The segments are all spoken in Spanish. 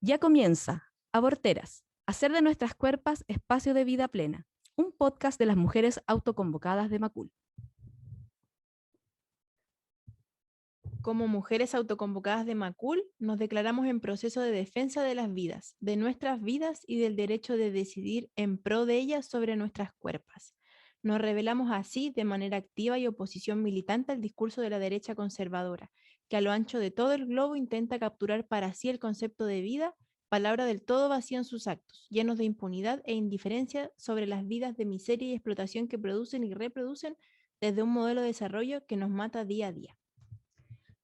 Ya comienza, Aborteras, hacer de nuestras cuerpas espacio de vida plena, un podcast de las mujeres autoconvocadas de Macul. Como mujeres autoconvocadas de Macul, nos declaramos en proceso de defensa de las vidas, de nuestras vidas y del derecho de decidir en pro de ellas sobre nuestras cuerpas. Nos revelamos así de manera activa y oposición militante al discurso de la derecha conservadora, que a lo ancho de todo el globo intenta capturar para sí el concepto de vida, palabra del todo vacía en sus actos, llenos de impunidad e indiferencia sobre las vidas de miseria y explotación que producen y reproducen desde un modelo de desarrollo que nos mata día a día.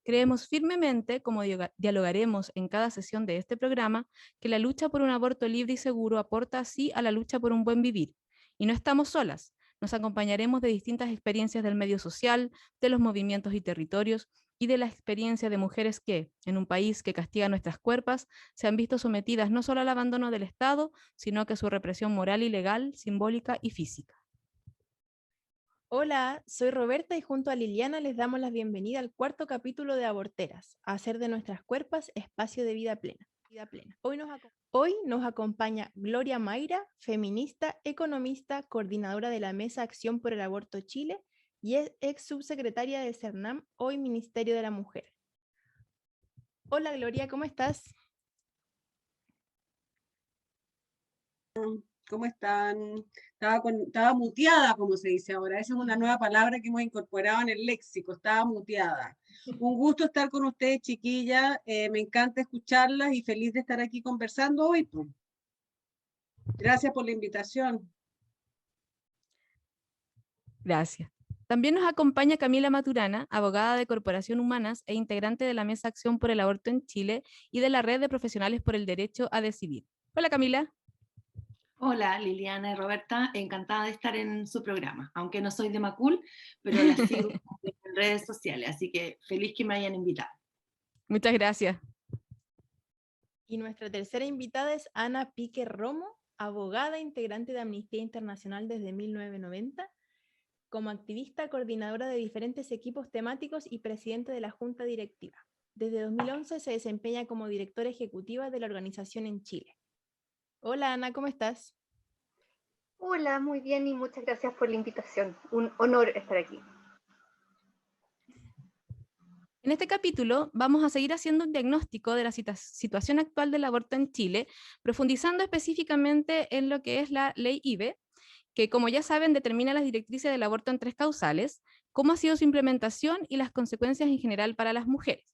Creemos firmemente, como dialogaremos en cada sesión de este programa, que la lucha por un aborto libre y seguro aporta así a la lucha por un buen vivir. Y no estamos solas, nos acompañaremos de distintas experiencias del medio social, de los movimientos y territorios, y de la experiencia de mujeres que, en un país que castiga nuestras cuerpas, se han visto sometidas no solo al abandono del Estado, sino que a su represión moral y legal, simbólica y física. Hola, soy Roberta y junto a Liliana les damos la bienvenida al cuarto capítulo de Aborteras, a hacer de nuestras cuerpas espacio de vida plena. Hoy nos acompaña Gloria Mayra, feminista, economista, coordinadora de la Mesa Acción por el Aborto Chile y es ex subsecretaria de CERNAM, hoy Ministerio de la Mujer. Hola Gloria, ¿cómo estás? ¿Cómo están? Estaba muteada, como se dice ahora. Esa es una nueva palabra que hemos incorporado en el léxico. Estaba muteada. Un gusto estar con ustedes, chiquillas. Me encanta escucharlas y feliz de estar aquí conversando hoy, pues. Gracias por la invitación. Gracias. También nos acompaña Camila Maturana, abogada de Corporación Humanas e integrante de la Mesa Acción por el Aborto en Chile y de la Red de Profesionales por el Derecho a Decidir. Hola Camila. Hola Liliana y Roberta, encantada de estar en su programa, aunque no soy de Macul, pero la sigo en redes sociales, así que feliz que me hayan invitado. Muchas gracias. Y nuestra tercera invitada es Ana Pique Romo, abogada integrante de Amnistía Internacional desde 1990, como activista, coordinadora de diferentes equipos temáticos y presidente de la Junta Directiva. Desde 2011 se desempeña como directora ejecutiva de la organización en Chile. Hola Ana, ¿cómo estás? Hola, muy bien y muchas gracias por la invitación. Un honor estar aquí. En este capítulo vamos a seguir haciendo un diagnóstico de la situación actual del aborto en Chile, profundizando específicamente en lo que es la ley IBE, que como ya saben determina las directrices del aborto en 3 causales, cómo ha sido su implementación y las consecuencias en general para las mujeres.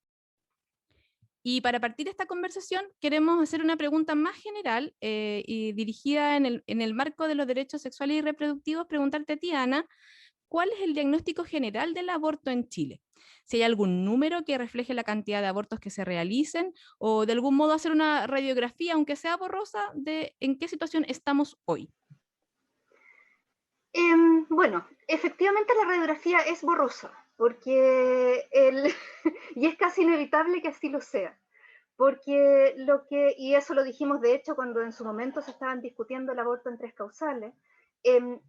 Y para partir esta conversación queremos hacer una pregunta más general y dirigida en el marco de los derechos sexuales y reproductivos, preguntarte a ti, Ana, ¿cuál es el diagnóstico general del aborto en Chile? Si hay algún número que refleje la cantidad de abortos que se realicen o de algún modo hacer una radiografía, aunque sea borrosa, de en qué situación estamos hoy. Bueno, efectivamente la radiografía es borrosa, porque y es casi inevitable que así lo sea, porque y eso lo dijimos de hecho cuando en su momento se estaban discutiendo el aborto en 3 causales,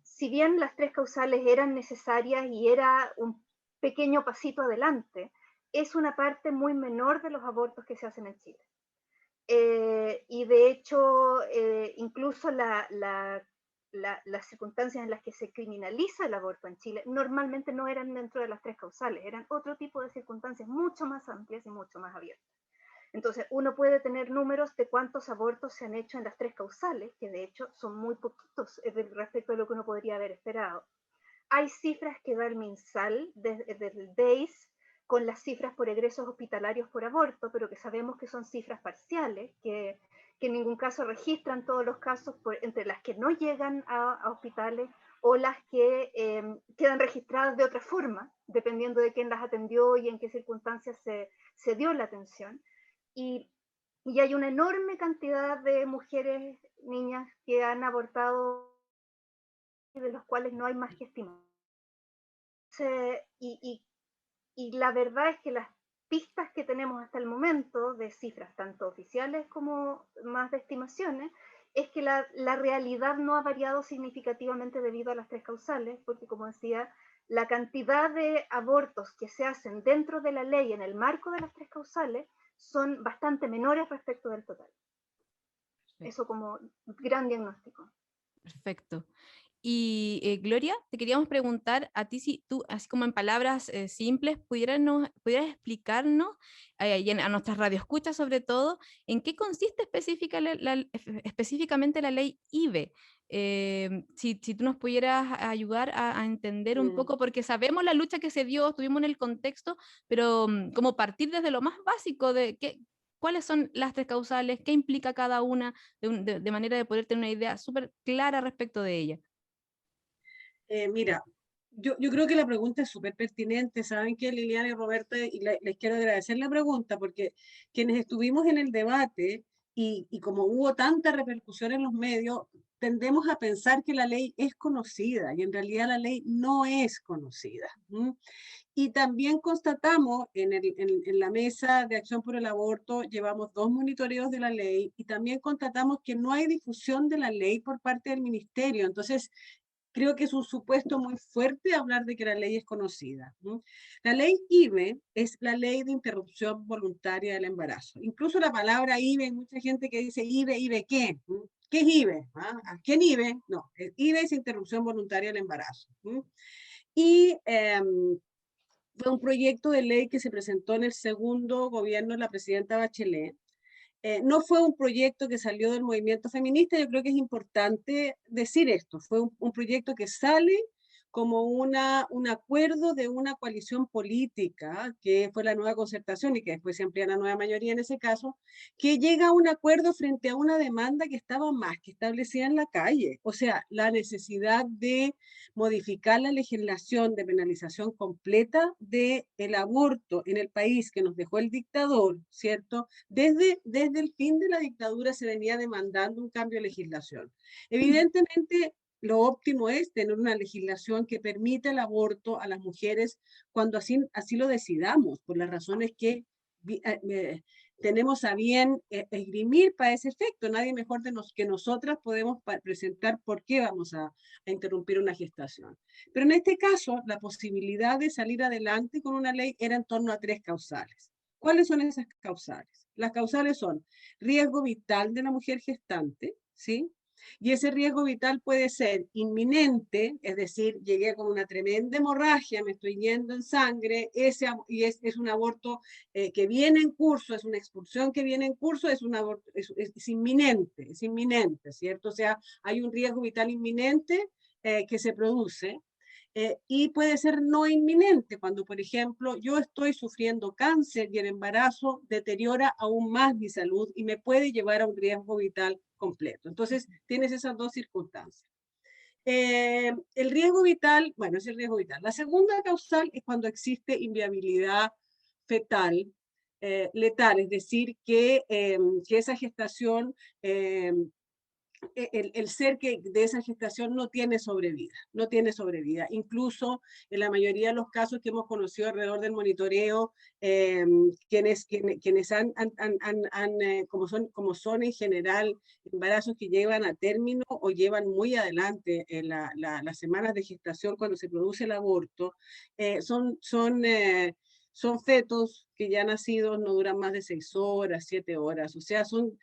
si bien las 3 causales eran necesarias y era un pequeño pasito adelante, es una parte muy menor de los abortos que se hacen en Chile. Y de hecho, incluso las circunstancias en las que se criminaliza el aborto en Chile normalmente no eran dentro de las 3 causales, eran otro tipo de circunstancias mucho más amplias y mucho más abiertas. Entonces, uno puede tener números de cuántos abortos se han hecho en las 3 causales, que de hecho son muy poquitos respecto a lo que uno podría haber esperado. Hay cifras que da el MinSal desde el DEIS con las cifras por egresos hospitalarios por aborto, pero que sabemos que son cifras parciales, que en ningún caso registran todos los casos, entre las que no llegan a hospitales o las que quedan registradas de otra forma, dependiendo de quién las atendió y en qué circunstancias se dio la atención. Y hay una enorme cantidad de mujeres, niñas, que han abortado, de los cuales no hay más que estimar. Y la verdad es que las pistas que tenemos hasta el momento, de cifras tanto oficiales como más de estimaciones, es que la realidad no ha variado significativamente debido a las 3 causales, porque como decía, la cantidad de abortos que se hacen dentro de la ley en el marco de las 3 causales son bastante menores respecto del total. Eso como gran diagnóstico. Perfecto. Y Gloria, te queríamos preguntar a ti si tú, así como en palabras simples, pudieras explicarnos, y a nuestras radioescuchas sobre todo, en qué consiste específicamente la ley IVE. Si tú nos pudieras ayudar a entender un poco, porque sabemos la lucha que se dio, estuvimos en el contexto, pero como partir desde lo más básico de cuáles son las tres causales, qué implica cada una, de manera de poder tener una idea súper clara respecto de ella. Mira, yo creo que la pregunta es súper pertinente. Saben que Liliana y Roberta, y les quiero agradecer la pregunta, porque quienes estuvimos en el debate y como hubo tanta repercusión en los medios, tendemos a pensar que la ley es conocida y en realidad la ley no es conocida. Y también constatamos en la mesa de acción por el aborto, llevamos 2 monitoreos de la ley y también constatamos que no hay difusión de la ley por parte del ministerio. Entonces, creo que es un supuesto muy fuerte hablar de que la ley es conocida. La ley IVE es la ley de interrupción voluntaria del embarazo. Incluso la palabra IVE, hay mucha gente que dice IVE, ¿IVE qué? ¿Qué es IVE? ¿A quién IVE? No, IVE es interrupción voluntaria del embarazo. Y fue un proyecto de ley que se presentó en el segundo gobierno de la presidenta Bachelet. No fue un proyecto que salió del movimiento feminista, yo creo que es importante decir esto, fue un proyecto que sale como un acuerdo de una coalición política, que fue la Nueva Concertación y que después se amplía la nueva mayoría en ese caso, que llega a un acuerdo frente a una demanda que estaba más que establecida en la calle. O sea, la necesidad de modificar la legislación de penalización completa del aborto en el país que nos dejó el dictador, ¿cierto? Desde el fin de la dictadura se venía demandando un cambio de legislación. Evidentemente, lo óptimo es tener una legislación que permita el aborto a las mujeres cuando así lo decidamos, por las razones que tenemos a bien esgrimir para ese efecto. Nadie mejor que nosotras podemos presentar por qué vamos a interrumpir una gestación. Pero en este caso, la posibilidad de salir adelante con una ley era en torno a 3 causales. ¿Cuáles son esas causales? Las causales son riesgo vital de la mujer gestante, ¿sí? Y ese riesgo vital puede ser inminente, es decir, llegué con una tremenda hemorragia, me estoy yendo en sangre, es un aborto que viene en curso, es una expulsión que viene en curso, es inminente, ¿cierto? O sea, hay un riesgo vital inminente que se produce. Y puede ser no inminente, cuando, por ejemplo, yo estoy sufriendo cáncer y el embarazo deteriora aún más mi salud y me puede llevar a un riesgo vital completo. Entonces, tienes esas 2 circunstancias. El riesgo vital, bueno, es el riesgo vital. La segunda causal es cuando existe inviabilidad fetal, letal, es decir, que esa gestación el ser que de esa gestación no tiene sobrevida, no tiene sobrevida. Incluso en la mayoría de los casos que hemos conocido alrededor del monitoreo, quienes como son en general embarazos que llevan a término o llevan muy adelante las semanas de gestación cuando se produce el aborto, son fetos que ya nacidos no duran más de 6 horas, 7 horas, o sea, son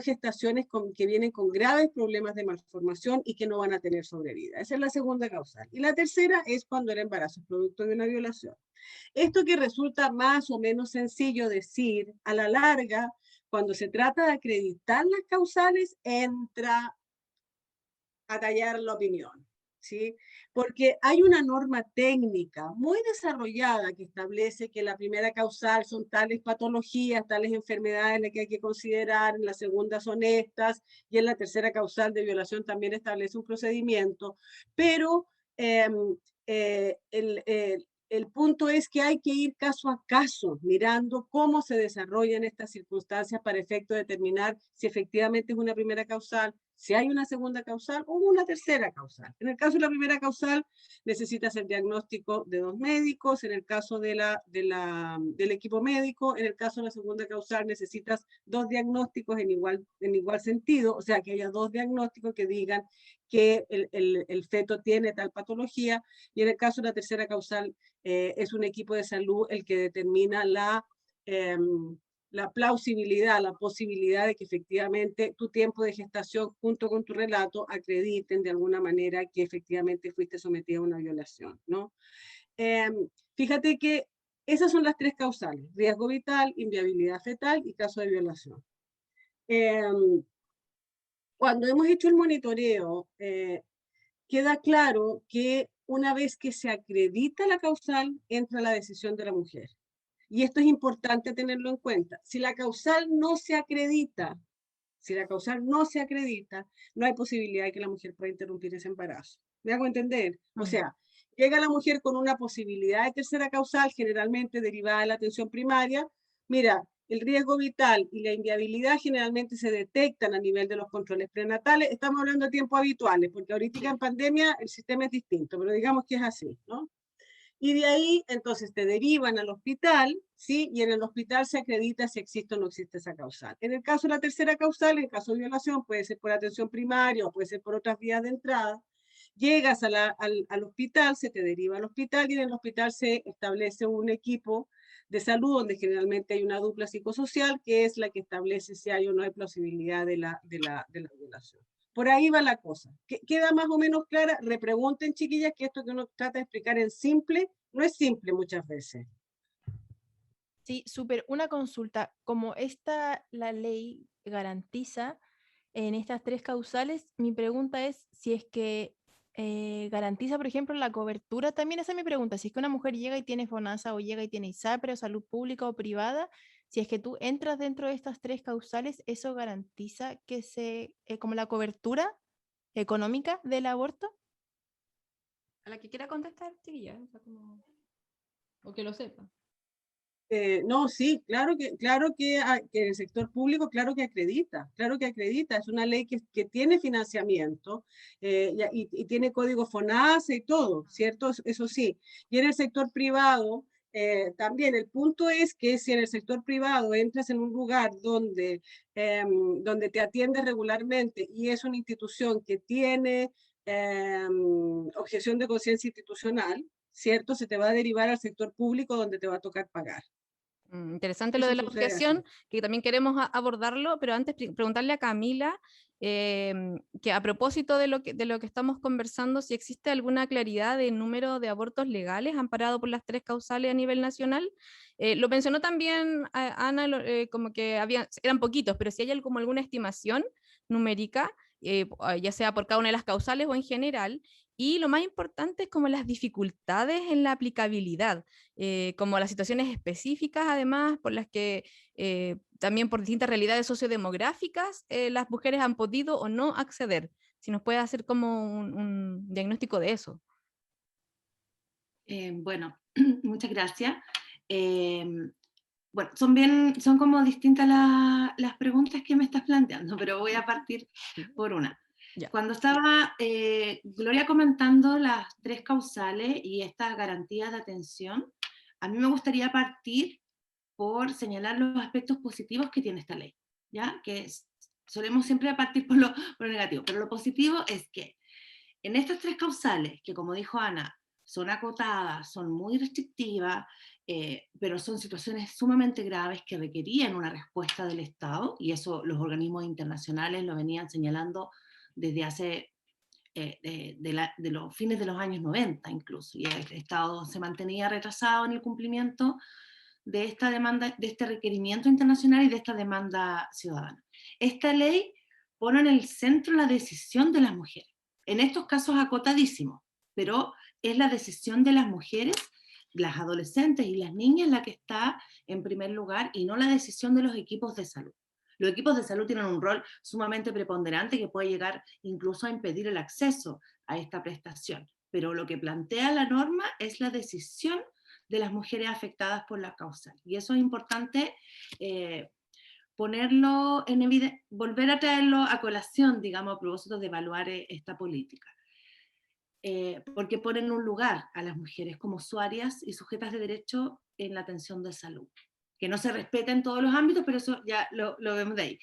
gestaciones que vienen con graves problemas de malformación y que no van a tener sobrevida. Esa es la segunda causal. Y la tercera es cuando el embarazo es producto de una violación. Esto que resulta más o menos sencillo decir, a la larga, cuando se trata de acreditar las causales, entra a tallar la opinión. ¿Sí? Porque hay una norma técnica muy desarrollada que establece que la primera causal son tales patologías, tales enfermedades las que hay que considerar, en la segunda son estas, y en la tercera causal de violación también establece un procedimiento, pero el punto es que hay que ir caso a caso, mirando cómo se desarrollan estas circunstancias para efecto de determinar si efectivamente es una primera causal, si hay una segunda causal o una tercera causal. En el caso de la primera causal, necesitas el diagnóstico de 2 médicos, en el caso del equipo médico, en el caso de la segunda causal, necesitas 2 diagnósticos en igual sentido, o sea, que haya 2 diagnósticos que digan que el feto tiene tal patología, y en el caso de la tercera causal, es un equipo de salud el que determina la plausibilidad, la posibilidad de que efectivamente tu tiempo de gestación junto con tu relato acrediten de alguna manera que efectivamente fuiste sometida a una violación, ¿no? Fíjate que esas son las tres causales: riesgo vital, inviabilidad fetal y caso de violación. Cuando hemos hecho el monitoreo, queda claro que una vez que se acredita la causal, entra la decisión de la mujer. Y esto es importante tenerlo en cuenta. Si la causal no se acredita, no hay posibilidad de que la mujer pueda interrumpir ese embarazo. ¿Me hago entender? O sea, llega la mujer con una posibilidad de tercera causal, generalmente derivada de la atención primaria. Mira, el riesgo vital y la inviabilidad generalmente se detectan a nivel de los controles prenatales. Estamos hablando de tiempos habituales, porque ahorita en pandemia el sistema es distinto, pero digamos que es así, ¿no? Y de ahí, entonces, te derivan al hospital, ¿sí? Y en el hospital se acredita si existe o no existe esa causal. En el caso de la tercera causal, en caso de violación, puede ser por atención primaria o puede ser por otras vías de entrada. Llegas al hospital, se te deriva al hospital y en el hospital se establece un equipo de salud donde generalmente hay una dupla psicosocial que es la que establece si hay o no hay plausibilidad de la violación. Por ahí va la cosa. ¿Queda más o menos clara? Repregunten, chiquillas, que esto que uno trata de explicar en simple, no es simple muchas veces. Sí, súper. Una consulta. Como la ley garantiza en estas tres causales, mi pregunta es si es que garantiza, por ejemplo, la cobertura. También esa es mi pregunta. Si es que una mujer llega y tiene FONASA o llega y tiene ISAPRE o salud pública o privada, si es que tú entras dentro de estas tres causales, ¿eso garantiza que como la cobertura económica del aborto? A la que quiera contestar, chiquilla, o sea, o que lo sepa. No, sí, claro que en el sector público, claro que acredita, es una ley que tiene financiamiento y tiene código FONASA y todo, ¿cierto? Eso sí. Y en el sector privado, también el punto es que si en el sector privado entras en un lugar donde te atiendes regularmente y es una institución que tiene objeción de conciencia institucional, ¿cierto? Se te va a derivar al sector público donde te va a tocar pagar. Interesante lo Eso de la sucede así. objeción, que también queremos abordarlo, pero antes preguntarle a Camila, que a propósito de lo que estamos conversando, si existe alguna claridad de número de abortos legales amparados por las tres causales a nivel nacional. Lo mencionó también Ana, como que eran poquitos, pero si hay como alguna estimación numérica, ya sea por cada una de las causales o en general, y lo más importante es como las dificultades en la aplicabilidad, como las situaciones específicas, además, por las que también por distintas realidades sociodemográficas las mujeres han podido o no acceder. Si nos puede hacer como un diagnóstico de eso. Bueno, muchas gracias. Bueno, son como distintas las preguntas que me estás planteando, pero voy a partir por una. Ya. Cuando estaba Gloria comentando las tres causales y estas garantías de atención, a mí me gustaría partir por señalar los aspectos positivos que tiene esta ley, ¿ya? Solemos siempre partir por lo negativo, pero lo positivo es que en estas tres causales, que como dijo Ana, son acotadas, son muy restrictivas, pero son situaciones sumamente graves que requerían una respuesta del Estado, y eso los organismos internacionales lo venían señalando desde hace de los fines de los años 90 incluso, y el Estado se mantenía retrasado en el cumplimiento de esta demanda, de este requerimiento internacional y de esta demanda ciudadana. Esta ley pone en el centro la decisión de las mujeres, en estos casos acotadísimos, pero es la decisión de las mujeres, las adolescentes y las niñas la que está en primer lugar y no la decisión de los equipos de salud. Los equipos de salud tienen un rol sumamente preponderante que puede llegar incluso a impedir el acceso a esta prestación, pero lo que plantea la norma es la decisión de las mujeres afectadas por la causal. Y eso es importante ponerlo en evidencia, volver a traerlo a colación, digamos, a propósito de evaluar esta política. Porque pone en un lugar a las mujeres como usuarias y sujetas de derecho en la atención de salud, que no se respeta en todos los ámbitos, pero eso ya lo vemos de ahí.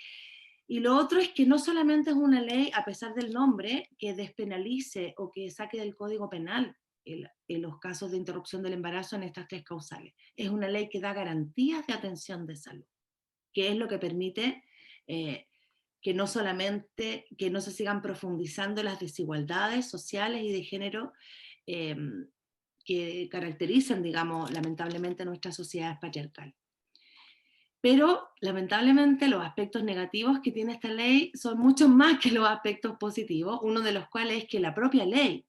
Y lo otro es que no solamente es una ley, a pesar del nombre, que despenalice o que saque del Código Penal en los casos de interrupción del embarazo en estas tres causales. Es una ley que da garantías de atención de salud. que es lo que permite que no solamente, que no se sigan profundizando las desigualdades sociales y de género que caracterizan, digamos, lamentablemente nuestra sociedad patriarcal. Pero, lamentablemente, los aspectos negativos que tiene esta ley son muchos más que los aspectos positivos, uno de los cuales es que la propia ley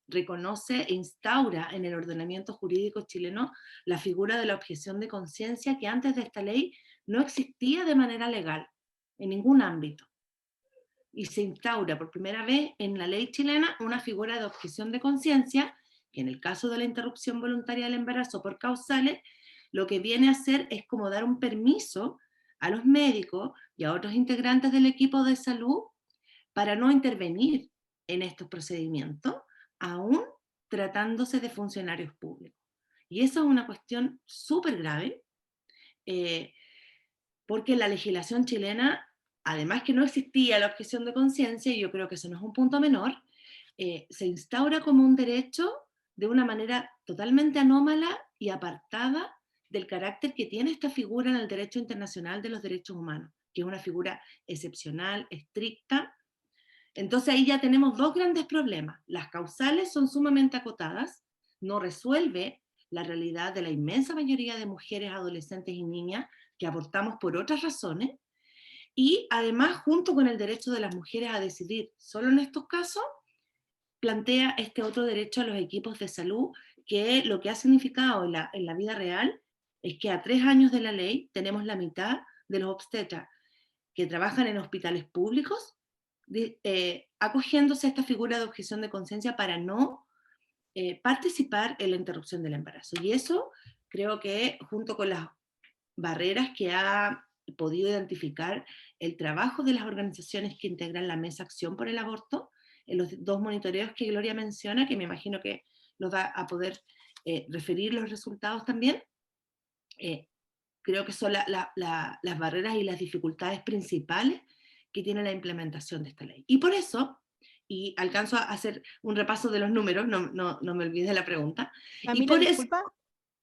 reconoce e instaura en el ordenamiento jurídico chileno la figura de la objeción de conciencia que antes de esta ley no existía de manera legal, en ningún ámbito. Y se instaura por primera vez en la ley chilena una figura de objeción de conciencia, que en el caso de la interrupción voluntaria del embarazo por causales, lo que viene a hacer es como dar un permiso a los médicos y a otros integrantes del equipo de salud para no intervenir en estos procedimientos, aún tratándose de funcionarios públicos. Y eso es una cuestión súper grave, porque la legislación chilena, además que no existía la objeción de conciencia, y yo creo que eso no es un punto menor, se instaura como un derecho de una manera totalmente anómala y apartada del carácter que tiene esta figura en el derecho internacional de los derechos humanos, que es una figura excepcional, estricta. Entonces ahí ya tenemos dos grandes problemas. Las causales son sumamente acotadas, no resuelve la realidad de la inmensa mayoría de mujeres, adolescentes y niñas que abortamos por otras razones, y además, junto con el derecho de las mujeres a decidir solo en estos casos, plantea este otro derecho a los equipos de salud, que lo que ha significado en la vida real es que a 3 años de la ley tenemos la mitad de los obstetras que trabajan en hospitales públicos acogiéndose a esta figura de objeción de conciencia para no participar en la interrupción del embarazo. Y eso creo que, junto con las barreras que ha podido identificar el trabajo de las organizaciones que integran la Mesa Acción por el Aborto, en los 2 monitoreos que Gloria menciona, que me imagino que nos va a poder referir los resultados también, creo que son las barreras y las dificultades principales que tiene la implementación de esta ley. Y por eso, y alcanzo a hacer un repaso de los números, no me olvides de la pregunta. Camila, y por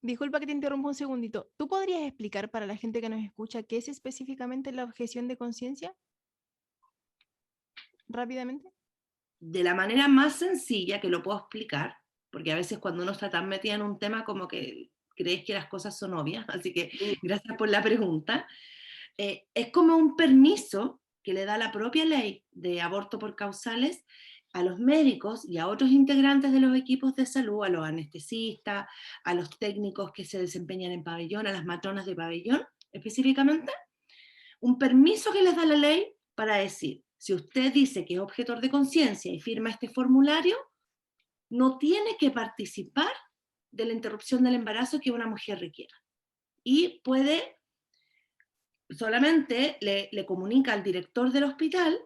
disculpa que te interrumpa un segundito. ¿Tú podrías explicar para la gente que nos escucha qué es específicamente la objeción de conciencia? Rápidamente. De la manera más sencilla que lo puedo explicar, porque a veces cuando uno está tan metida en un tema como que crees que las cosas son obvias, así que gracias por la pregunta, es como un permiso que le da la propia ley de aborto por causales a los médicos y a otros integrantes de los equipos de salud, a los anestesistas, a los técnicos que se desempeñan en pabellón, a las matronas de pabellón específicamente, un permiso que les da la ley para decir, si usted dice que es objetor de conciencia y firma este formulario, no tiene que participar de la interrupción del embarazo que una mujer requiera. Y puede, solamente le comunica al director del hospital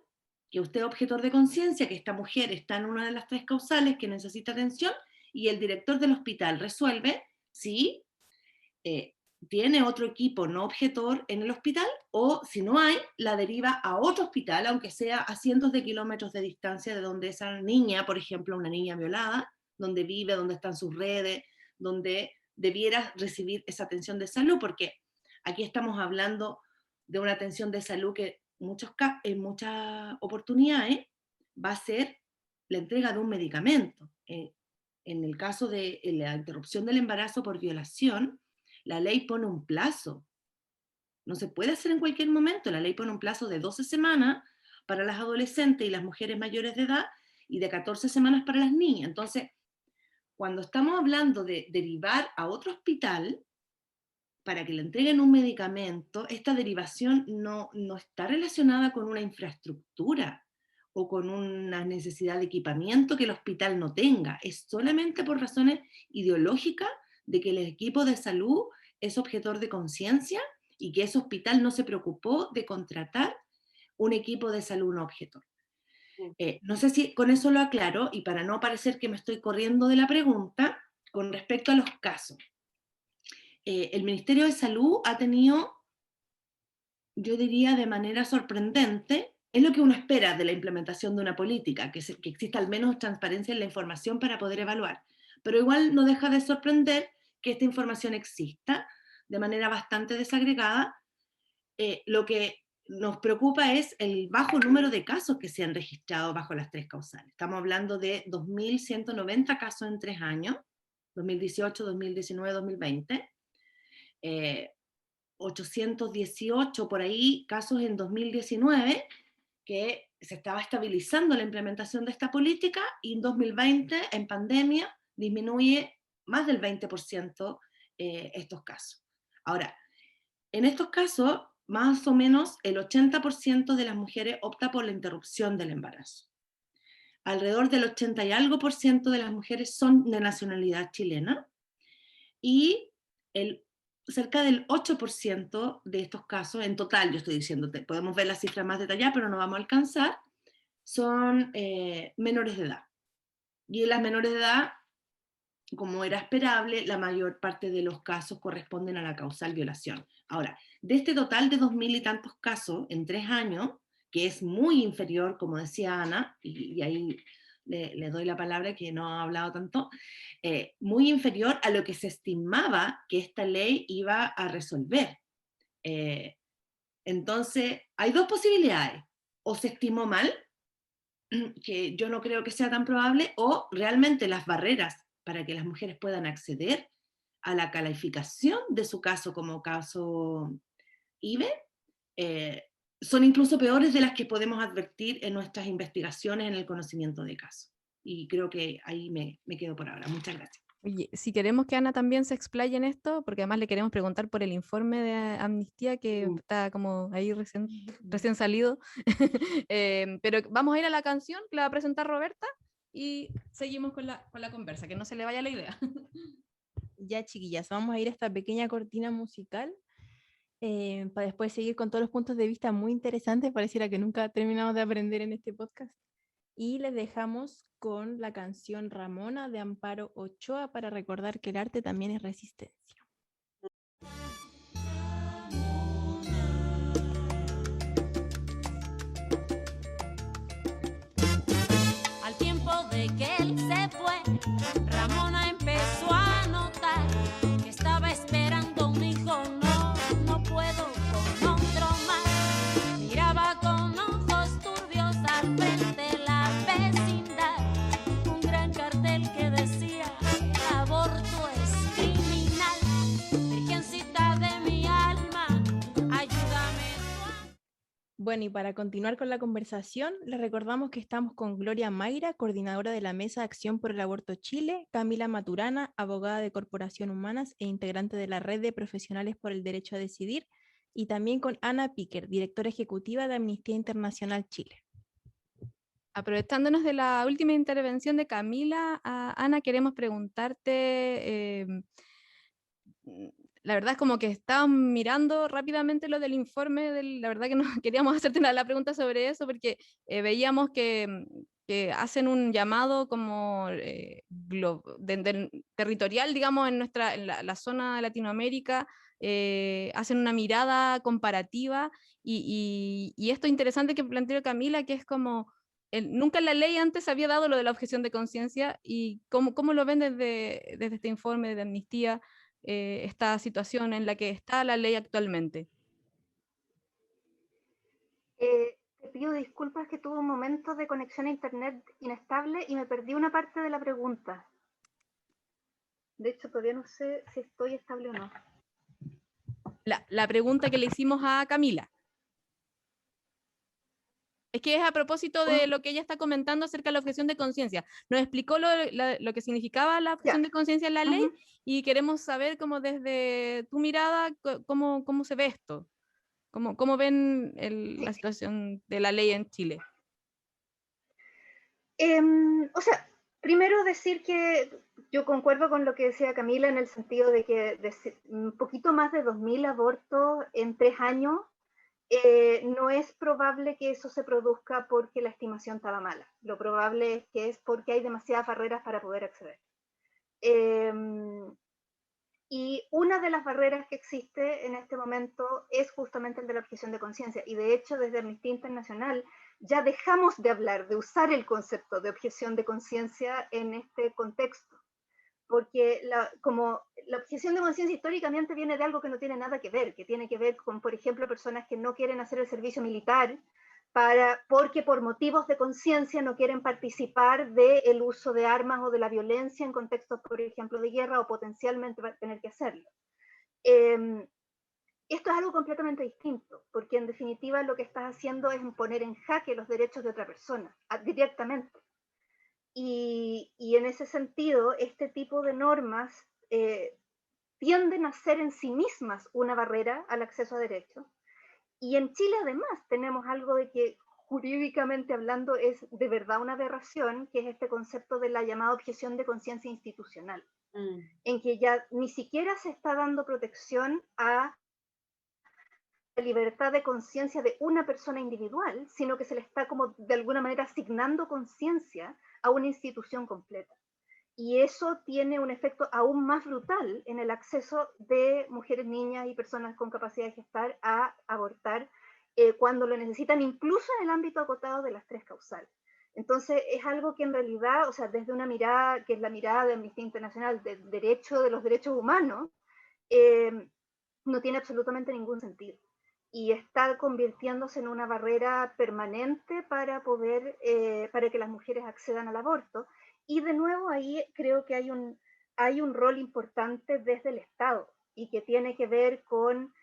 que usted es objetor de conciencia, que esta mujer está en una de las 3 causales que necesita atención, y el director del hospital resuelve si tiene otro equipo no objetor en el hospital, o si no hay, la deriva a otro hospital, aunque sea a cientos de kilómetros de distancia de donde esa niña, por ejemplo, una niña violada, donde vive, donde están sus redes, donde debiera recibir esa atención de salud, porque aquí estamos hablando de una atención de salud que en muchas oportunidades va a ser la entrega de un medicamento. En el caso de la interrupción del embarazo por violación, la ley pone un plazo. No se puede hacer en cualquier momento. La ley pone un plazo de 12 semanas para las adolescentes y las mujeres mayores de edad, y de 14 semanas para las niñas. Entonces, cuando estamos hablando de derivar a otro hospital para que le entreguen un medicamento, esta derivación no está relacionada con una infraestructura o con una necesidad de equipamiento que el hospital no tenga. Es solamente por razones ideológicas de que el equipo de salud es objetor de conciencia y que ese hospital no se preocupó de contratar un equipo de salud no objetor. No sé si con eso lo aclaro, y para no parecer que me estoy corriendo de la pregunta, con respecto a los casos. El Ministerio de Salud ha tenido, yo diría de manera sorprendente, es lo que uno espera de la implementación de una política, que exista al menos transparencia en la información para poder evaluar, pero igual no deja de sorprender que esta información exista de manera bastante desagregada, lo que nos preocupa es el bajo número de casos que se han registrado bajo las 3 causales. Estamos hablando de 2.190 casos en 3 años, 2018, 2019, 2020. 818 por ahí casos en 2019, que se estaba estabilizando la implementación de esta política, y en 2020, en pandemia, disminuye más del 20% estos casos. Ahora, en estos casos, más o menos el 80% de las mujeres opta por la interrupción del embarazo. Alrededor del 80 y algo por ciento de las mujeres son de nacionalidad chilena, y cerca del 8% de estos casos, en total yo estoy diciendo, podemos ver la cifra más detallada, pero no vamos a alcanzar, son menores de edad. Y en las menores de edad, como era esperable, la mayor parte de los casos corresponden a la causal violación. Ahora, de este total de 2.000 y tantos casos en 3 años, que es muy inferior, como decía Ana, y ahí le doy la palabra, que no ha hablado tanto, muy inferior a lo que se estimaba que esta ley iba a resolver. Entonces, hay 2 posibilidades: o se estimó mal, que yo no creo que sea tan probable, o realmente las barreras para que las mujeres puedan acceder a la calificación de su caso como caso IVE, son incluso peores de las que podemos advertir en nuestras investigaciones en el conocimiento de casos. Y creo que ahí me quedo por ahora. Muchas gracias. Oye, si queremos que Ana también se explaye en esto, porque además le queremos preguntar por el informe de Amnistía, que está como ahí recién salido, pero vamos a ir a la canción que la va a presentar Roberta, y seguimos con la conversa, que no se le vaya la idea. Ya, chiquillas, vamos a ir a esta pequeña cortina musical para después seguir con todos los puntos de vista muy interesantes. Pareciera que nunca terminamos de aprender en este podcast. Y les dejamos con la canción Ramona de Amparo Ochoa para recordar que el arte también es resistencia. Al tiempo de que él se fue, Ramona empezó a notar que estaba esperando un hijo. No puedo con otro más. Miraba con ojos turbios al frente la vecindad, un gran cartel que decía: el aborto es criminal. Virgencita de mi alma, ayúdame. Bueno, y para continuar con la conversación, les recordamos que estamos con Gloria Mayra, coordinadora de la Mesa de Acción por el Aborto Chile, Camila Maturana, abogada de Corporación Humanas e integrante de la Red de Profesionales por el Derecho a Decidir, y también con Ana Piquer, directora ejecutiva de Amnistía Internacional Chile. Aprovechándonos de la última intervención de Camila, Ana, queremos preguntarte, la verdad es como que estábamos mirando rápidamente lo del informe, la verdad que no queríamos hacerte la pregunta sobre eso, porque veíamos que hacen un llamado como territorial, digamos, en la zona de Latinoamérica, hacen una mirada comparativa, y esto interesante que planteó Camila, que es como, nunca en la ley antes se había dado lo de la objeción de conciencia, y cómo lo ven desde este informe de Amnistía, esta situación en la que está la ley actualmente. Te pido disculpas que tuve un momento de conexión a internet inestable y me perdí una parte de la pregunta. De hecho, todavía no sé si estoy estable o no. La pregunta que le hicimos a Camila. Es que es a propósito de lo que ella está comentando acerca de la objeción de conciencia. Nos explicó lo que significaba la objeción de conciencia en la ley, y queremos saber, como desde tu mirada, cómo se ve esto. ¿Cómo ven la situación de la ley en Chile? O sea, primero decir que yo concuerdo con lo que decía Camila en el sentido de que un poquito más de 2.000 abortos en 3 años, no es probable que eso se produzca porque la estimación estaba mala. Lo probable es que es porque hay demasiadas barreras para poder acceder. Y una de las barreras que existe en este momento es justamente el de la objeción de conciencia. Y de hecho, desde Amnistía Internacional ya dejamos de hablar, de usar el concepto de objeción de conciencia en este contexto, porque como la objeción de conciencia históricamente viene de algo que no tiene nada que ver, que tiene que ver con, por ejemplo, personas que no quieren hacer el servicio militar porque por motivos de conciencia no quieren participar del uso de armas o de la violencia en contextos, por ejemplo, de guerra o potencialmente va a tener que hacerlo. Esto es algo completamente distinto, porque en definitiva lo que estás haciendo es poner en jaque los derechos de otra persona, directamente. Y en ese sentido, este tipo de normas tienden a ser en sí mismas una barrera al acceso a derechos. Y en Chile además tenemos algo de que jurídicamente hablando es de verdad una aberración, que es este concepto de la llamada objeción de conciencia institucional, en que ya ni siquiera se está dando protección a la libertad de conciencia de una persona individual, sino que se le está como de alguna manera asignando conciencia a una institución completa. Y eso tiene un efecto aún más brutal en el acceso de mujeres, niñas y personas con capacidad de gestar a abortar cuando lo necesitan, incluso en el ámbito acotado de las 3 causales. Entonces es algo que en realidad, o sea, desde una mirada, que es la mirada de Amnistía Internacional de los derechos humanos, no tiene absolutamente ningún sentido. Y está convirtiéndose en una barrera permanente para poder, para que las mujeres accedan al aborto. Y de nuevo ahí creo que hay un rol importante desde el Estado y que tiene que ver con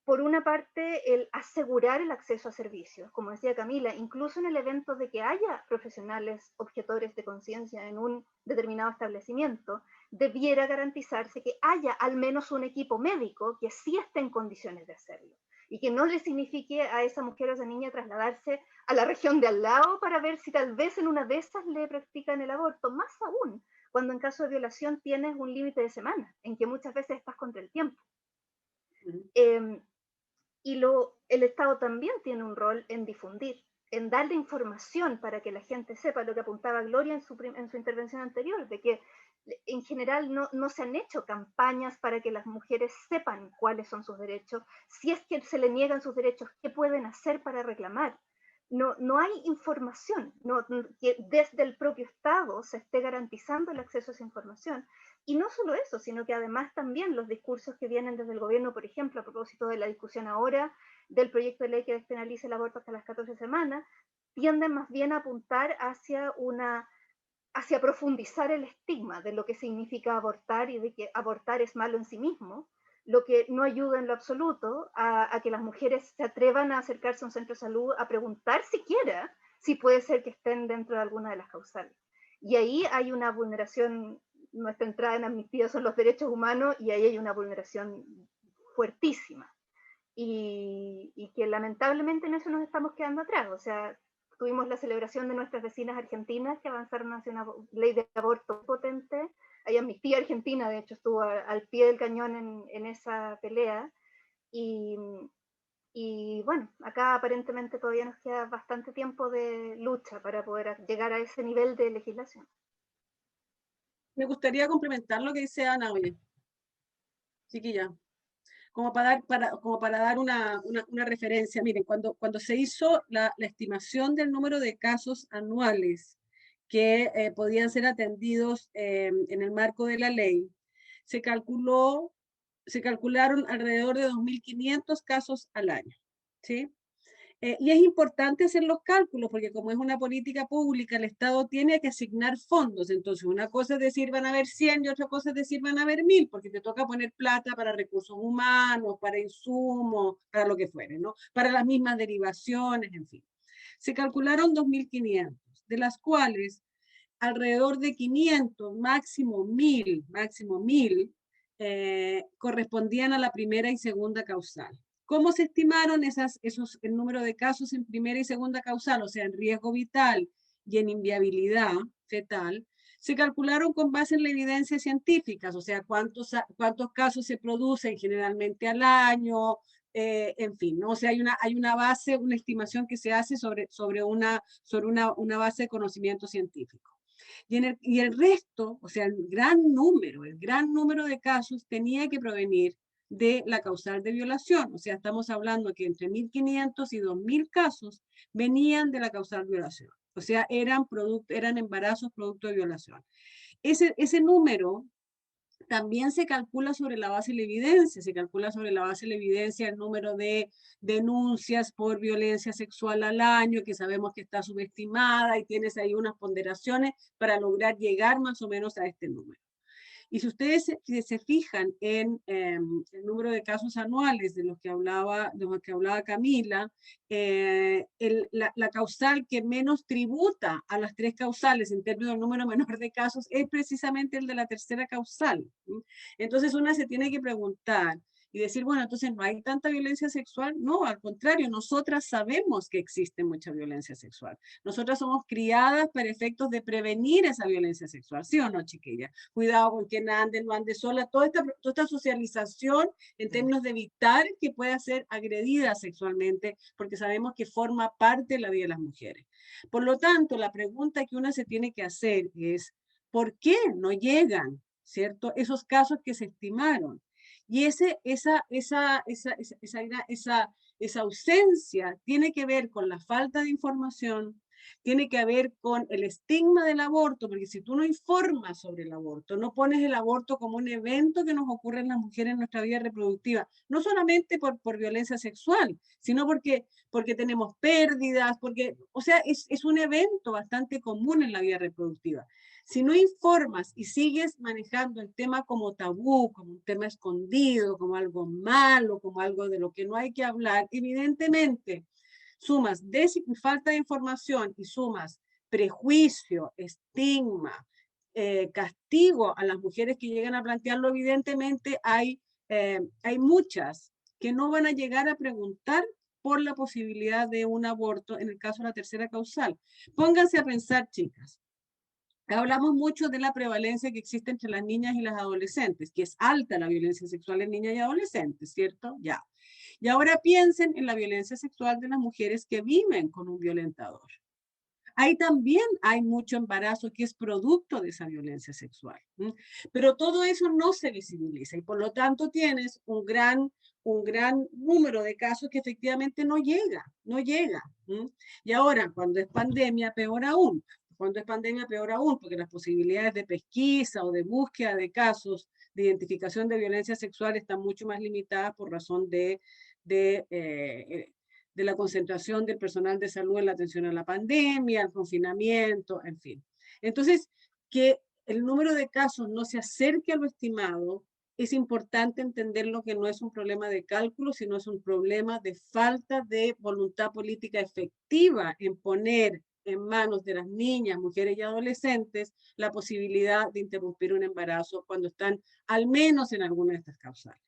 por una parte, el asegurar el acceso a servicios, como decía Camila, incluso en el evento de que haya profesionales objetores de conciencia en un determinado establecimiento, debiera garantizarse que haya al menos un equipo médico que sí esté en condiciones de hacerlo y que no le signifique a esa mujer o a esa niña trasladarse a la región de al lado para ver si tal vez en una de esas le practican el aborto, más aún cuando en caso de violación tienes un límite de semanas, en que muchas veces estás contra el tiempo. Y el Estado también tiene un rol en difundir, en darle información para que la gente sepa lo que apuntaba Gloria en su intervención anterior, de que en general no se han hecho campañas para que las mujeres sepan cuáles son sus derechos, si es que se le niegan sus derechos, qué pueden hacer para reclamar. No hay información, que desde el propio Estado se esté garantizando el acceso a esa información. Y no solo eso, sino que además también los discursos que vienen desde el gobierno, por ejemplo, a propósito de la discusión ahora del proyecto de ley que despenaliza el aborto hasta las 14 semanas, tienden más bien a apuntar hacia profundizar el estigma de lo que significa abortar y de que abortar es malo en sí mismo, lo que no ayuda en lo absoluto a que las mujeres se atrevan a acercarse a un centro de salud a preguntar siquiera si puede ser que estén dentro de alguna de las causales. Y ahí hay una vulneración. Nuestra entrada en Amnistía son los derechos humanos y ahí hay una vulneración fuertísima y que lamentablemente en eso nos estamos quedando atrás. O sea, tuvimos la celebración de nuestras vecinas argentinas que avanzaron hacia una ley de aborto potente. Hay Amnistía Argentina, de hecho, estuvo al pie del cañón en esa pelea. Y bueno, acá aparentemente todavía nos queda bastante tiempo de lucha para poder llegar a ese nivel de legislación. Me gustaría complementar lo que dice Ana, oye, chiquilla, como para dar una referencia. Miren, cuando se hizo la estimación del número de casos anuales que podían ser atendidos en el marco de la ley, se calcularon alrededor de 2.500 casos al año, ¿sí? Y es importante hacer los cálculos, porque como es una política pública, el Estado tiene que asignar fondos. Entonces, una cosa es decir van a haber 100 y otra cosa es decir van a haber 1.000, porque te toca poner plata para recursos humanos, para insumos, para lo que fuere, ¿no? Para las mismas derivaciones, en fin. Se calcularon 2.500, de las cuales alrededor de 500, máximo 1.000, correspondían a la primera y segunda causal. ¿Cómo se estimaron el número de casos en primera y segunda causal, o sea, en riesgo vital y en inviabilidad fetal? Se calcularon con base en la evidencia científica, o sea, cuántos casos se producen generalmente al año, en fin, ¿no? O sea, hay una base, una estimación que se hace sobre una base de conocimiento científico. Y el resto, o sea, el gran número de casos tenía que provenir de la causal de violación. O sea, estamos hablando que entre 1.500 y 2.000 casos venían de la causal de violación. O sea, eran embarazos producto de violación. Ese número también se calcula sobre la base de la evidencia, se calcula sobre la base de la evidencia el número de denuncias por violencia sexual al año, que sabemos que está subestimada, y tienes ahí unas ponderaciones para lograr llegar más o menos a este número. Y si ustedes se fijan en el número de casos anuales de los que hablaba Camila, la causal que menos tributa a las tres causales en términos del número menor de casos es precisamente el de la tercera causal. Entonces una se tiene que preguntar y decir, bueno, entonces no hay tanta violencia sexual. No, al contrario, nosotras sabemos que existe mucha violencia sexual. Nosotras somos criadas para efectos de prevenir esa violencia sexual, ¿sí o no, chiquilla? Cuidado con quien ande, no ande sola, toda esta socialización en términos de evitar que pueda ser agredida sexualmente, porque sabemos que forma parte de la vida de las mujeres. Por lo tanto, la pregunta que una se tiene que hacer es, ¿por qué no llegan, cierto, esos casos que se estimaron? Y esa ausencia tiene que ver con la falta de información, tiene que ver con el estigma del aborto, porque si tú no informas sobre el aborto, no pones el aborto como un evento que nos ocurre en las mujeres en nuestra vida reproductiva, no solamente por violencia sexual, sino porque tenemos pérdidas, o sea, es un evento bastante común en la vida reproductiva. Si no informas y sigues manejando el tema como tabú, como un tema escondido, como algo malo, como algo de lo que no hay que hablar, evidentemente sumas falta de información y sumas prejuicio, estigma, castigo a las mujeres que llegan a plantearlo, evidentemente hay muchas que no van a llegar a preguntar por la posibilidad de un aborto en el caso de la tercera causal. Pónganse a pensar, chicas. Hablamos mucho de la prevalencia que existe entre las niñas y las adolescentes, que es alta la violencia sexual en niñas y adolescentes, ¿cierto? Ya. Y ahora piensen en la violencia sexual de las mujeres que viven con un violentador. Ahí también hay mucho embarazo que es producto de esa violencia sexual. Pero todo eso no se visibiliza y por lo tanto tienes un gran número de casos que efectivamente no llega. Y ahora, cuando es pandemia, peor aún. Cuando es pandemia, peor aún, porque las posibilidades de pesquisa o de búsqueda de casos de identificación de violencia sexual están mucho más limitadas por razón de la concentración del personal de salud en la atención a la pandemia, el confinamiento, en fin. Entonces, que el número de casos no se acerque a lo estimado, es importante entenderlo que no es un problema de cálculo, sino es un problema de falta de voluntad política efectiva en poner en manos de las niñas, mujeres y adolescentes la posibilidad de interrumpir un embarazo cuando están al menos en alguna de estas causales.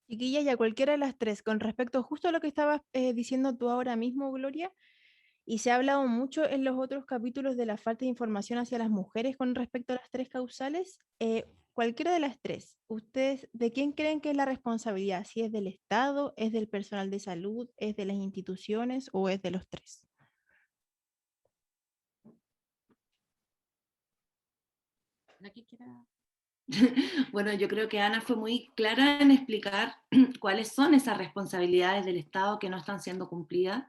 Chiquilla, y a cualquiera de las tres, con respecto justo a lo que estabas diciendo tú ahora mismo, Gloria, y se ha hablado mucho en los otros capítulos de la falta de información hacia las mujeres con respecto a las tres causales, cualquiera de las tres, ¿ustedes de quién creen que es la responsabilidad? ¿Si es del Estado, es del personal de salud, es de las instituciones o es de los tres? Bueno, yo creo que Ana fue muy clara en explicar cuáles son esas responsabilidades del Estado que no están siendo cumplidas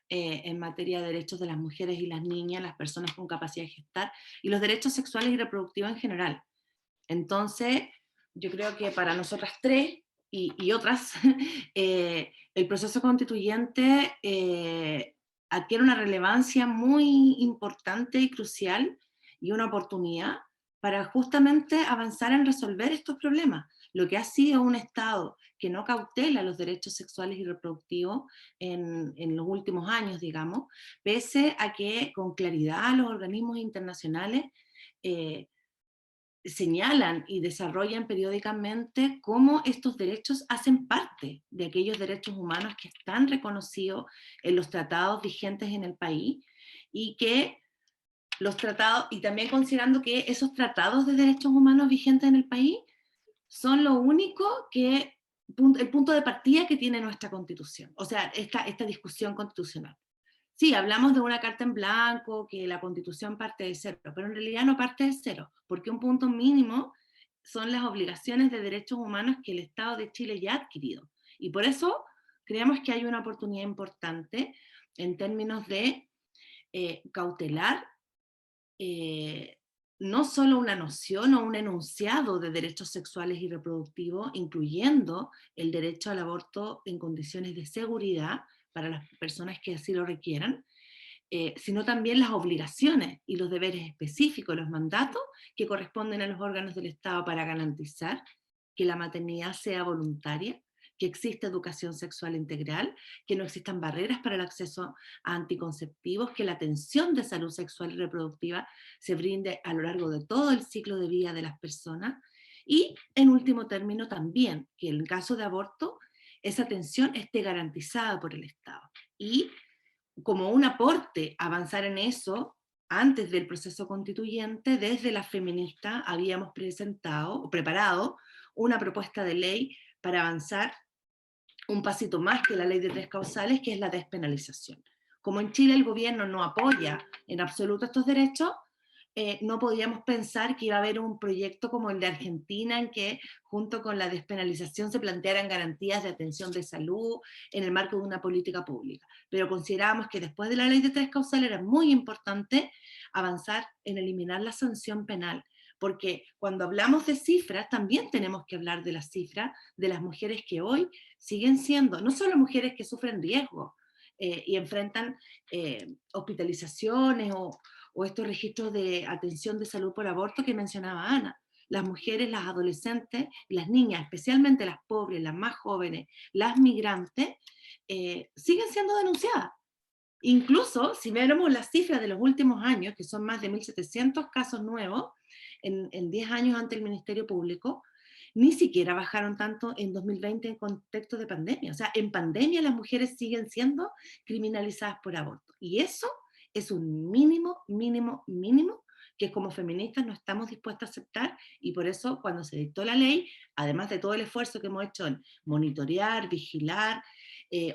en materia de derechos de las mujeres y las niñas, las personas con capacidad de gestar y los derechos sexuales y reproductivos en general. Entonces, yo creo que para nosotras tres y otras, el proceso constituyente adquiere una relevancia muy importante y crucial y una oportunidad para justamente avanzar en resolver estos problemas. Lo que ha sido un Estado que no cautela los derechos sexuales y reproductivos en los últimos años, digamos, pese a que con claridad los organismos internacionales señalan y desarrollan periódicamente cómo estos derechos hacen parte de aquellos derechos humanos que están reconocidos en los tratados vigentes en el país y que los tratados, y también considerando que esos tratados de derechos humanos vigentes en el país son lo único que, el punto de partida que tiene nuestra Constitución, o sea, esta discusión constitucional. Sí, hablamos de una carta en blanco, que la Constitución parte de cero, pero en realidad no parte de cero, porque un punto mínimo son las obligaciones de derechos humanos que el Estado de Chile ya ha adquirido. Y por eso creemos que hay una oportunidad importante en términos de cautelar no solo una noción o un enunciado de derechos sexuales y reproductivos, incluyendo el derecho al aborto en condiciones de seguridad para las personas que así lo requieran, sino también las obligaciones y los deberes específicos, los mandatos que corresponden a los órganos del Estado para garantizar que la maternidad sea voluntaria, que exista educación sexual integral, que no existan barreras para el acceso a anticonceptivos, que la atención de salud sexual y reproductiva se brinde a lo largo de todo el ciclo de vida de las personas, y en último término también que en caso de aborto esa atención esté garantizada por el Estado. Y como un aporte a avanzar en eso, antes del proceso constituyente, desde las feministas habíamos preparado una propuesta de ley para avanzar un pasito más que la ley de 3 causales, que es la despenalización. Como en Chile el gobierno no apoya en absoluto estos derechos, no podíamos pensar que iba a haber un proyecto como el de Argentina, en que junto con la despenalización se plantearan garantías de atención de salud en el marco de una política pública. Pero considerábamos que después de la ley de 3 causales era muy importante avanzar en eliminar la sanción penal, porque cuando hablamos de cifras también tenemos que hablar de las cifras de las mujeres que hoy siguen siendo, no solo mujeres que sufren riesgo y enfrentan hospitalizaciones o estos registros de atención de salud por aborto que mencionaba Ana. Las mujeres, las adolescentes, las niñas, especialmente las pobres, las más jóvenes, las migrantes, siguen siendo denunciadas. Incluso, si vemos las cifras de los últimos años, que son más de 1.700 casos nuevos en 10 años ante el Ministerio Público, ni siquiera bajaron tanto en 2020 en contexto de pandemia. O sea, en pandemia las mujeres siguen siendo criminalizadas por aborto. Y eso es un mínimo que como feministas no estamos dispuestas a aceptar, y por eso cuando se dictó la ley, además de todo el esfuerzo que hemos hecho en monitorear, vigilar,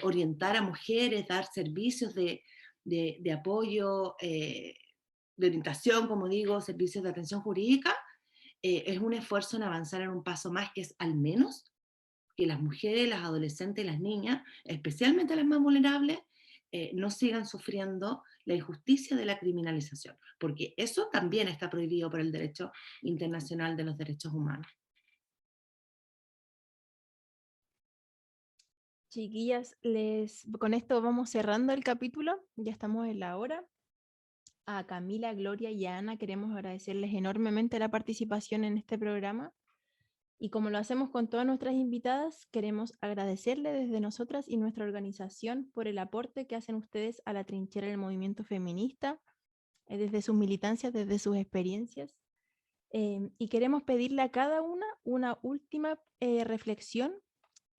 orientar a mujeres, dar servicios de apoyo, de orientación, como digo, servicios de atención jurídica, es un esfuerzo en avanzar en un paso más, que es al menos que las mujeres, las adolescentes y las niñas, especialmente las más vulnerables, no sigan sufriendo la injusticia de la criminalización, porque eso también está prohibido por el derecho internacional de los derechos humanos. Chiquillas, con esto vamos cerrando el capítulo, ya estamos en la hora. A Camila, Gloria y a Ana queremos agradecerles enormemente la participación en este programa. Y como lo hacemos con todas nuestras invitadas, queremos agradecerle desde nosotras y nuestra organización por el aporte que hacen ustedes a la trinchera del movimiento feminista, desde sus militancias, desde sus experiencias. Y queremos pedirle a cada una última reflexión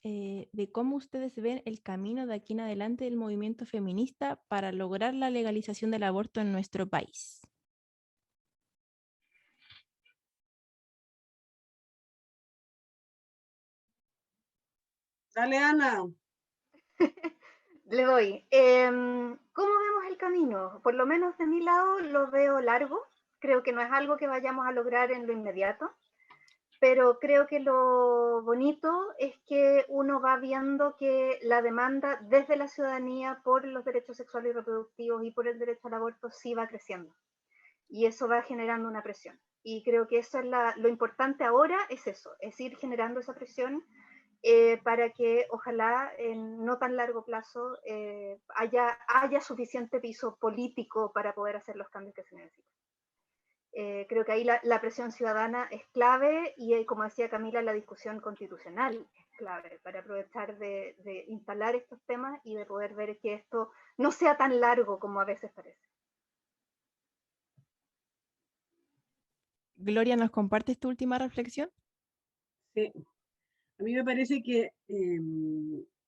de cómo ustedes ven el camino de aquí en adelante del movimiento feminista para lograr la legalización del aborto en nuestro país. Dale, Ana. Le doy. ¿Cómo vemos el camino? Por lo menos de mi lado lo veo largo. Creo que no es algo que vayamos a lograr en lo inmediato, pero creo que lo bonito es que uno va viendo que la demanda desde la ciudadanía por los derechos sexuales y reproductivos y por el derecho al aborto sí va creciendo. Y eso va generando una presión. Y creo que eso es lo importante ahora, es eso, es ir generando esa presión para que ojalá en no tan largo plazo haya suficiente piso político para poder hacer los cambios que se necesitan. Creo que ahí la presión ciudadana es clave y como decía Camila, la discusión constitucional es clave para aprovechar de instalar estos temas y de poder ver que esto no sea tan largo como a veces parece. Gloria, ¿nos compartes tu última reflexión? Sí. A mí me parece que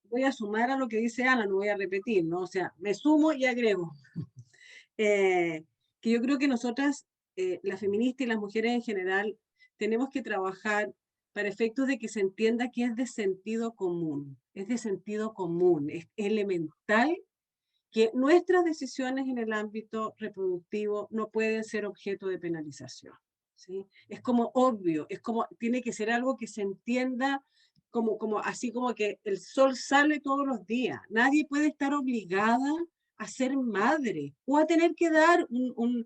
voy a sumar a lo que dice Ana, no voy a repetir, ¿no? O sea, me sumo y agrego. Que yo creo que nosotras, las feministas y las mujeres en general, tenemos que trabajar para efectos de que se entienda que es de sentido común, es elemental que nuestras decisiones en el ámbito reproductivo no pueden ser objeto de penalización. ¿Sí? Es como obvio, tiene que ser algo que se entienda así como que el sol sale todos los días. Nadie puede estar obligada a ser madre o a tener que dar una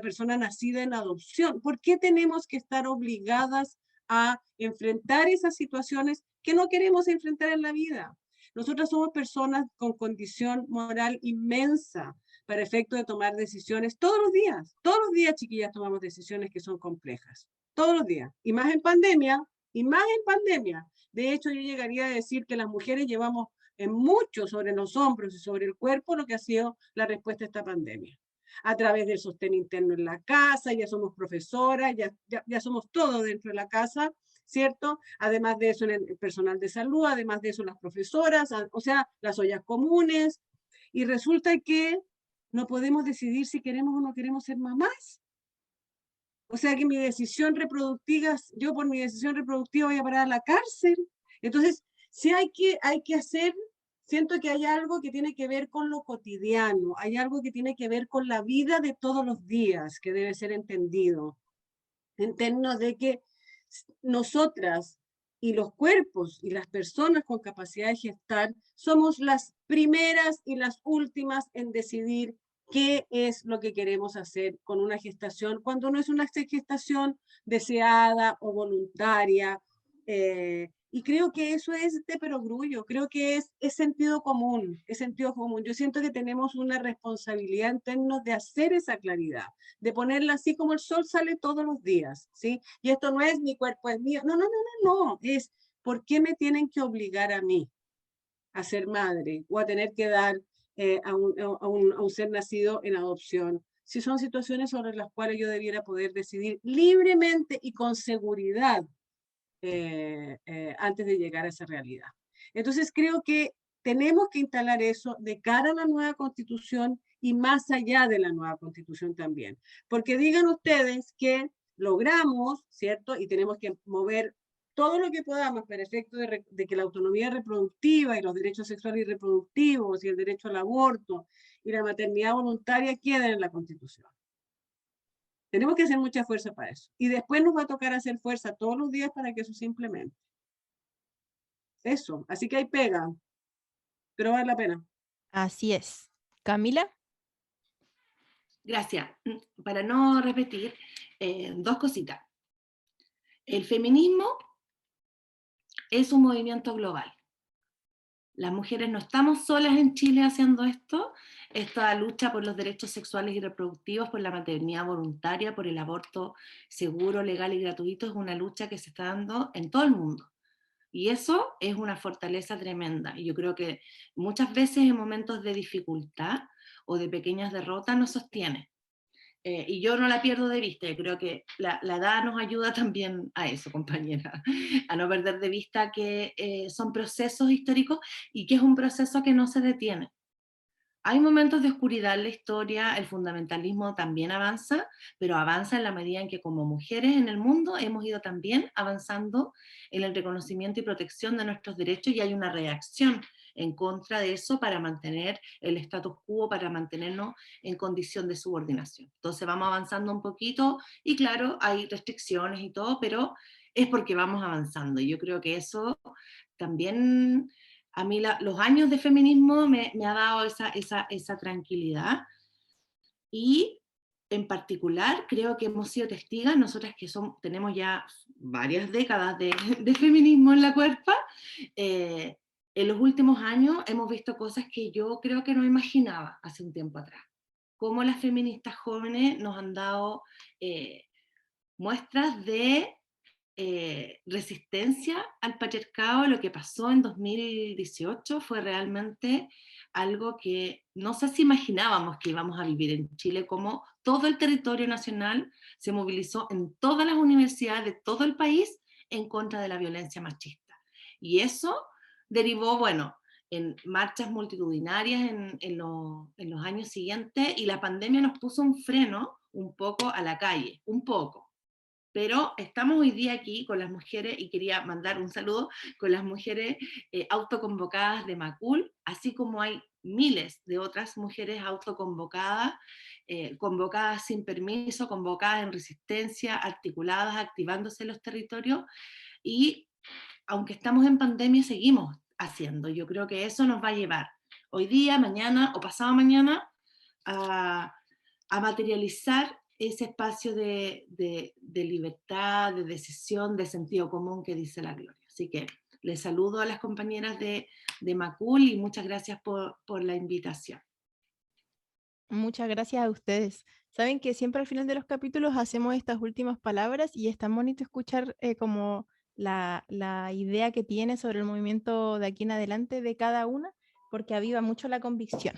persona nacida en adopción? ¿Por qué tenemos que estar obligadas a enfrentar esas situaciones que no queremos enfrentar en la vida? Nosotras somos personas con condición moral inmensa para efecto de tomar decisiones todos los días. Todos los días, chiquillas, tomamos decisiones que son complejas. Todos los días. Y más en pandemia, y más en pandemia. De hecho, yo llegaría a decir que las mujeres llevamos en mucho sobre los hombros y sobre el cuerpo lo que ha sido la respuesta a esta pandemia. A través del sostén interno en la casa, ya somos profesoras, ya somos todo dentro de la casa, ¿cierto? Además de eso, el personal de salud, además de eso, las profesoras, o sea, las ollas comunes. Y resulta que no podemos decidir si queremos o no queremos ser mamás. O sea que mi decisión reproductiva, yo por mi decisión reproductiva voy a parar a la cárcel. Entonces, sí hay que hacer, siento que hay algo que tiene que ver con lo cotidiano, hay algo que tiene que ver con la vida de todos los días, que debe ser entendido, en términos de que nosotras y los cuerpos y las personas con capacidad de gestar somos las primeras y las últimas en decidir qué es lo que queremos hacer con una gestación, cuando no es una gestación deseada o voluntaria. Y creo que eso es de perogrullo, creo que es sentido común, es sentido común. Yo siento que tenemos una responsabilidad en términos de hacer esa claridad, de ponerla así como el sol sale todos los días, ¿sí? Y esto no es mi cuerpo es mío, no, es ¿por qué me tienen que obligar a mí a ser madre o a tener que dar a un ser nacido en adopción? Si son situaciones sobre las cuales yo debiera poder decidir libremente y con seguridad antes de llegar a esa realidad. Entonces creo que tenemos que instalar eso de cara a la nueva constitución y más allá de la nueva constitución también. Porque digan ustedes que logramos, ¿cierto? Y tenemos que mover todo lo que podamos para efecto de que la autonomía reproductiva y los derechos sexuales y reproductivos y el derecho al aborto y la maternidad voluntaria queden en la Constitución. Tenemos que hacer mucha fuerza para eso. Y después nos va a tocar hacer fuerza todos los días para que eso se implemente. Eso, así que hay pega, pero vale la pena. Así es. Camila. Gracias. Para no repetir, dos cositas. El feminismo es un movimiento global. Las mujeres no estamos solas en Chile haciendo esto. Esta lucha por los derechos sexuales y reproductivos, por la maternidad voluntaria, por el aborto seguro, legal y gratuito, es una lucha que se está dando en todo el mundo. Y eso es una fortaleza tremenda. Y yo creo que muchas veces en momentos de dificultad o de pequeñas derrotas nos sostiene. Y yo no la pierdo de vista. Yo creo que la edad nos ayuda también a eso, compañera, a no perder de vista que son procesos históricos y que es un proceso que no se detiene. Hay momentos de oscuridad en la historia, el fundamentalismo también avanza, pero avanza en la medida en que como mujeres en el mundo hemos ido también avanzando en el reconocimiento y protección de nuestros derechos, y hay una reacción en contra de eso para mantener el status quo, para mantenernos en condición de subordinación. Entonces vamos avanzando un poquito y claro, hay restricciones y todo, pero es porque vamos avanzando. Y yo creo que eso también... A mí los años de feminismo me ha dado esa tranquilidad, y en particular creo que hemos sido testigos, nosotras que tenemos ya varias décadas de feminismo en la cuerpa, en los últimos años hemos visto cosas que yo creo que no imaginaba hace un tiempo atrás. Cómo las feministas jóvenes nos han dado muestras de resistencia al patriarcado. Lo que pasó en 2018 fue realmente algo que no sé si imaginábamos que íbamos a vivir en Chile, como todo el territorio nacional se movilizó en todas las universidades de todo el país en contra de la violencia machista. Y eso derivó, bueno, en marchas multitudinarias en los años siguientes, y la pandemia nos puso un freno un poco a la calle, un poco. Pero estamos hoy día aquí con las mujeres, y quería mandar un saludo con las mujeres autoconvocadas de Macul, así como hay miles de otras mujeres autoconvocadas, convocadas sin permiso, convocadas en resistencia, articuladas, activándose en los territorios, y aunque estamos en pandemia seguimos haciendo. Yo creo que eso nos va a llevar hoy día, mañana o pasado mañana a materializar ese espacio de libertad, de decisión, de sentido común que dice la Gloria. Así que les saludo a las compañeras de Macul y muchas gracias por la invitación. Muchas gracias a ustedes. Saben que siempre al final de los capítulos hacemos estas últimas palabras y es tan bonito escuchar como la idea que tiene sobre el movimiento de aquí en adelante de cada una, porque aviva mucho la convicción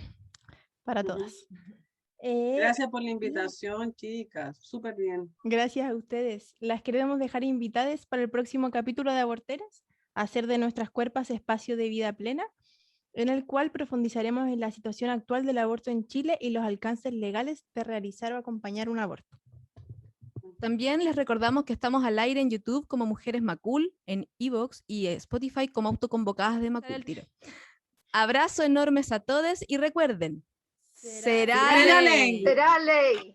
para todas. Gracias por la invitación, chicas. Súper bien. Gracias a ustedes. Las queremos dejar invitadas para el próximo capítulo de Aborteras, a hacer de nuestras cuerpas espacio de vida plena, en el cual profundizaremos en la situación actual del aborto en Chile y los alcances legales de realizar o acompañar un aborto. También les recordamos que estamos al aire en YouTube como Mujeres Macul, en Evox y Spotify como Autoconvocadas de Macul. Abrazo enormes a todos y recuerden, será Será ley. ley. Será ley.